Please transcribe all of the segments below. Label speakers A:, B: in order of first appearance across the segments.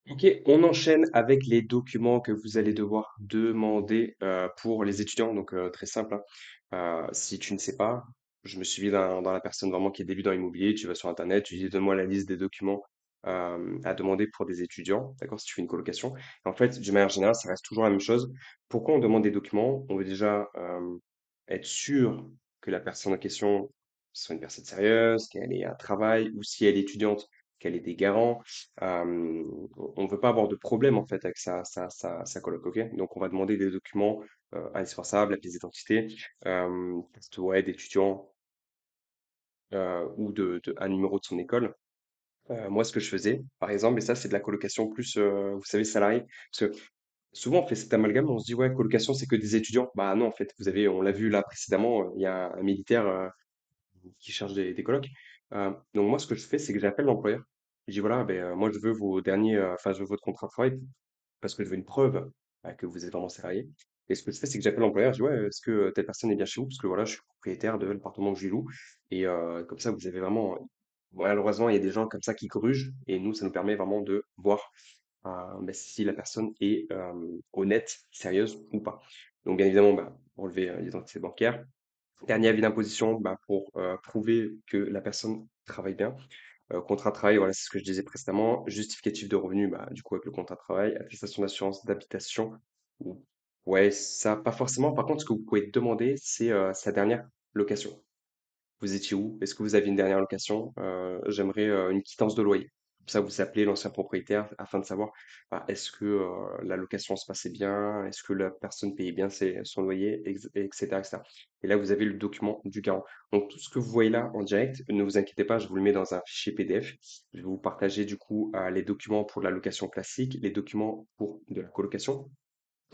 A: Ok, on enchaîne avec les documents que vous allez devoir demander pour les étudiants. Donc très simple, hein. Si tu ne sais pas, je me suis mis dans la personne vraiment qui est début dans l'immobilier. Tu vas sur Internet, tu dis donne-moi la liste des documents à demander pour des étudiants, d'accord, si tu fais une colocation. Et en fait, d'une manière générale, ça reste toujours la même chose. Pourquoi on demande des documents? On veut déjà être sûr que la personne en question soit une personne sérieuse, qu'elle ait un travail, ou si elle est étudiante, qu'elle ait des garants. On ne veut pas avoir de problème en fait avec sa coloc, ok? Donc on va demander des documents indispensables, la pièce d'identité, ouais, d'étudiant ou un numéro de son école. Moi, ce que je faisais, par exemple, et ça c'est de la colocation plus, vous savez, salarié, parce que souvent on fait cet amalgame, on se dit ouais, colocation c'est que des étudiants. Bah non, en fait, vous avez, on l'a vu là précédemment, il y a un militaire qui cherche des colocs. Donc moi, ce que je fais, c'est que j'appelle l'employeur. Je dis voilà, ben, moi je veux vos derniers, enfin je veux votre contrat de travail parce que je veux une preuve que vous êtes vraiment salarié. Et ce que je fais, c'est que j'appelle l'employeur, je dis ouais, est-ce que telle personne est bien chez vous? Parce que voilà, je suis propriétaire de l'appartement que je loue. Et comme ça, vous avez vraiment. Malheureusement, il y a des gens comme ça qui grugent, et nous, ça nous permet vraiment de voir ben, si la personne est honnête, sérieuse ou pas. Donc, bien évidemment, bah, enlever l'identité bancaire. Dernier avis d'imposition, bah, pour prouver que la personne travaille bien. Contrat de travail, voilà, c'est ce que je disais précédemment. Justificatif de revenu, bah, du coup, avec le contrat de travail. Attestation d'assurance d'habitation. ou- Ouais, ça, pas forcément. Par contre, ce que vous pouvez demander, c'est sa dernière location. Vous étiez où? Est-ce que vous aviez une dernière location? J'aimerais une quittance de loyer. Comme ça, vous appelez l'ancien propriétaire afin de savoir bah, est-ce que la location se passait bien, est-ce que la personne payait bien son loyer, etc., etc. Et là, vous avez le document du garant. Donc, tout ce que vous voyez là en direct, ne vous inquiétez pas, je vous le mets dans un fichier PDF. Je vais vous partager du coup les documents pour la location classique, les documents pour de la colocation.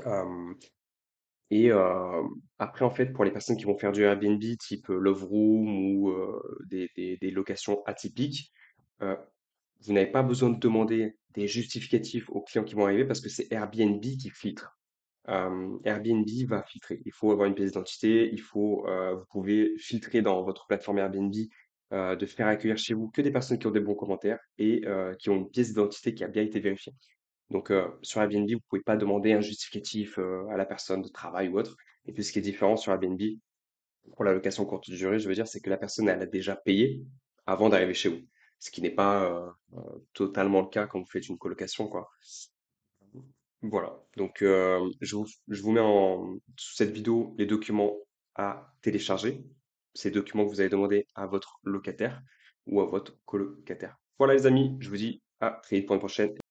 A: Euh, et après, en fait, pour les personnes qui vont faire du Airbnb type Love Room ou des locations atypiques, euh, vous n'avez pas besoin de demander des justificatifs aux clients qui vont arriver parce que c'est Airbnb qui filtre. Airbnb va filtrer. Il faut avoir une pièce d'identité, vous pouvez filtrer dans votre plateforme Airbnb de faire accueillir chez vous que des personnes qui ont des bons commentaires et qui ont une pièce d'identité qui a bien été vérifiée. Donc, sur Airbnb, vous pouvez pas demander un justificatif à la personne de travail ou autre. Et puis, ce qui est différent sur Airbnb, pour la location courte durée, je veux dire, c'est que la personne, elle a déjà payé avant d'arriver chez vous. Ce qui n'est pas totalement le cas quand vous faites une colocation, quoi. Voilà. Donc, je vous mets sous cette vidéo les documents à télécharger. Ces documents que vous allez demander à votre locataire ou à votre colocataire. Voilà, les amis, je vous dis à très vite pour une prochaine.